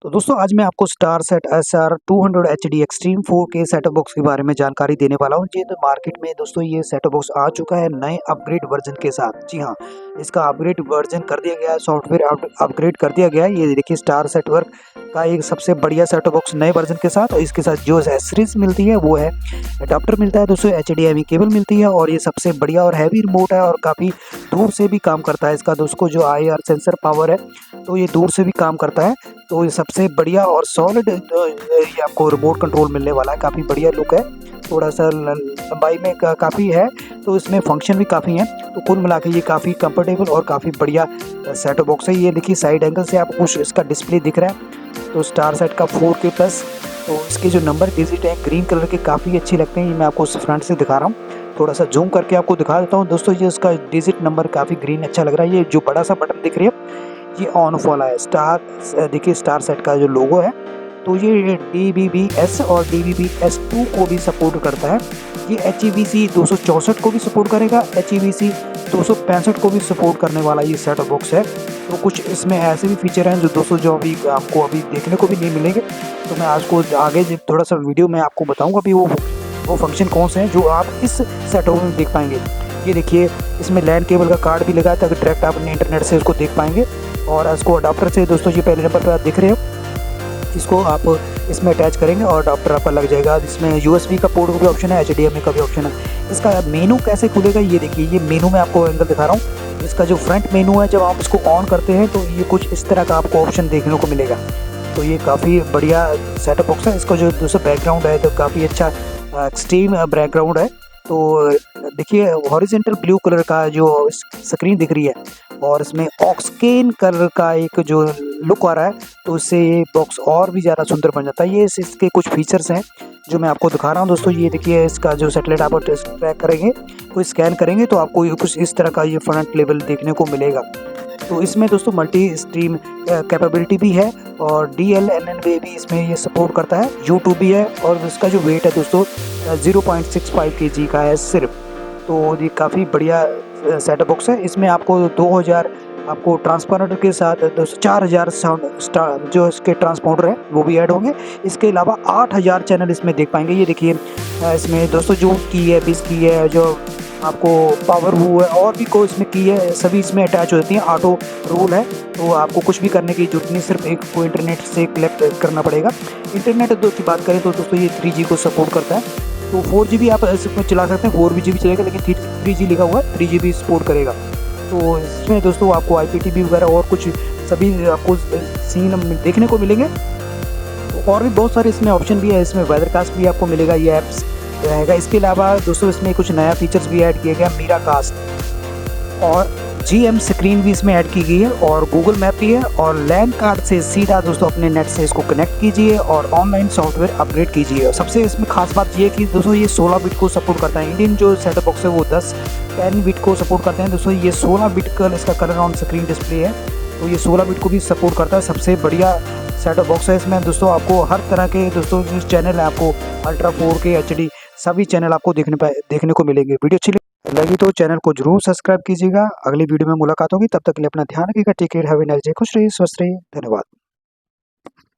तो दोस्तों आज मैं आपको star set SR 200 HD extreme 4K setup box के बारे में जानकारी देने वाला हूं। जी तो मार्केट में दोस्तों ये सेटअप बॉक्स आ चुका है नए अपग्रेड वर्जन के साथ। जी हाँ, इसका अपग्रेड वर्जन कर दिया गया है, सॉफ्टवेयर अपग्रेड कर दिया गया है। ये देखिए स्टार सेटवर्क का एक सबसे बढ़िया सेटअप बॉक्स नए वर्जन के साथ, और इसके साथ जो एसेसरीज मिलती है वो है अडाप्टर मिलता है दोस्तों, HDMI केबल मिलती है, और ये सबसे बढ़िया और हैवी रिमोट है और काफ़ी दूर से भी काम करता है। इसका दोस्तों जो IR सेंसर पावर है तो ये दूर से भी काम करता है। तो ये सबसे बढ़िया और सॉलिड ये आपको रिमोट कंट्रोल मिलने वाला है। काफ़ी बढ़िया लुक है, थोड़ा सा लंबाई में काफ़ी है, तो इसमें फंक्शन भी काफ़ी हैं। तो कुल मिला के ये काफ़ी कंफर्टेबल और काफ़ी बढ़िया सेटअप बॉक्स है। ये देखिए साइड एंगल से आपको कुछ इसका डिस्प्ले दिख रहा है, तो स्टार सेट का 4K प्लस। तो इसके जो नंबर डिजिट है ग्रीन कलर के काफ़ी अच्छे लगते हैं। ये मैं आपको फ्रंट से दिखा रहा हूँ, थोड़ा सा जूम करके आपको दिखा देता हूँ दोस्तों। ये इसका डिजिट नंबर काफ़ी ग्रीन अच्छा लग रहा है। ये जो बड़ा सा बटन दिख रही है ये ऑन ऑफ वाला है। स्टार देखिए स्टार सेट का जो लोगो है, तो ये DVB-S और DVB-S2 को भी सपोर्ट करता है। ये HEVC 264 को भी सपोर्ट करेगा, HEVC 265 को भी सपोर्ट करने वाला ये सेटअप बॉक्स है। तो कुछ इसमें ऐसे भी फीचर हैं जो दोस्तों जो अभी आपको अभी देखने को भी नहीं मिलेंगे। तो मैं आज को आगे थोड़ा सा वीडियो में आपको बताऊंगा अभी वो फंक्शन कौन से हैं जो आप इस सेटअप में देख पाएंगे। ये देखिए इसमें लैन केबल का कार्ड भी लगा है ताकि डायरेक्ट आप अपने इंटरनेट से उसको देख पाएंगे। और इसको अडाप्टर से दोस्तों ये पहले नंबर पर आप देख रहे हो, इसको आप इसमें अटैच करेंगे और अडाप्टर आपका लग जाएगा। इसमें USB का पोर्ट का भी ऑप्शन है, HDMI का भी ऑप्शन है। इसका मेनू कैसे खुलेगा ये देखिए, ये मेनू में आपको एंगल दिखा रहा हूँ। इसका जो फ्रंट मेनू है जब आप इसको ऑन करते हैं तो ये कुछ इस तरह का आपको ऑप्शन देखने को मिलेगा। तो ये काफ़ी बढ़िया सेटअप बॉक्स है। इसका जो दोस्तों बैकग्राउंड है तो काफ़ी अच्छा एक्सट्रीम बैकग्राउंड है। तो देखिए हॉरिजेंटल ब्लू कलर का जो स्क्रीन दिख रही है, और इसमें ऑक्सकेन कलर का एक जो लुक आ रहा है, तो इससे ये बॉक्स और भी ज़्यादा सुंदर बन जाता है। ये इसके कुछ फीचर्स हैं जो मैं आपको दिखा रहा हूँ दोस्तों। ये देखिए इसका जो सैटेलाइट आप ट्रैक करेंगे, कोई स्कैन करेंगे तो आपको कुछ इस तरह का ये फ्रंट लेवल देखने को मिलेगा। तो इसमें दोस्तों मल्टी स्ट्रीम कैपेबिलिटी भी है, और DLNA भी इसमें ये सपोर्ट करता है, U2 भी है, और इसका जो वेट है दोस्तों 0.65 kg का है सिर्फ। तो ये काफ़ी बढ़िया सेटअप बॉक्स है। इसमें आपको 2000 आपको ट्रांसपोंडर के साथ 4000 साउंड जो इसके ट्रांसपोंडर है वो भी ऐड होंगे। इसके अलावा 8000 चैनल इसमें देख पाएंगे। ये देखिए इसमें दोस्तों जो की है 20 की है, जो आपको पावर वो है, और भी कोई इसमें की है, सभी इसमें अटैच हो जाती हैं। ऑटो रूल है, तो आपको कुछ भी करने की जरूरत नहीं, सिर्फ एक को इंटरनेट से कलेक्ट करना पड़ेगा। इंटरनेट की बात करें तो दोस्तों ये 3G को सपोर्ट करता है। तो 4G भी आप इसमें चला सकते हैं, 4G भी चलेगा, लेकिन 3G लिखा हुआ है, 3G भी सपोर्ट करेगा। तो इसमें दोस्तों आपको IPTV वगैरह और कुछ सभी आपको सीन देखने को मिलेंगे। और भी बहुत सारे इसमें ऑप्शन भी है, इसमें वेदरकास्ट भी आपको मिलेगा, ये ऐप्स रहेगा। इसके अलावा दोस्तों इसमें कुछ नया फीचर्स भी ऐड किया गया, मीरा कास्ट और GM स्क्रीन भी इसमें ऐड की गई है, और गूगल मैप भी है। और लैन कार्ड से सीधा दोस्तों अपने नेट से इसको कनेक्ट कीजिए और ऑनलाइन सॉफ्टवेयर अपग्रेड कीजिए। और सबसे इसमें खास बात ये है कि दोस्तों ये 16 बिट को सपोर्ट करता है। इंडियन जो सेटअप बॉक्स है वो 10 बिट को सपोर्ट करते हैं दोस्तों। ये 16 बिट का इसका कलर ऑन स्क्रीन डिस्प्ले है, तो ये 16 बिट को भी सपोर्ट करता है। सबसे बढ़िया सेटअप बॉक्स है। इसमें दोस्तों आपको हर तरह के दोस्तों जो चैनल है, आपको अल्ट्रा 4K HD सभी चैनल आपको देखने को मिलेंगे। वीडियो अच्छी लगी तो चैनल को जरूर सब्सक्राइब कीजिएगा। अगली वीडियो में मुलाकात होगी, तब तक के लिए अपना ध्यान रखिएगा। Take care, have a nice day, खुश रहिए, स्वस्थ रहिए, धन्यवाद।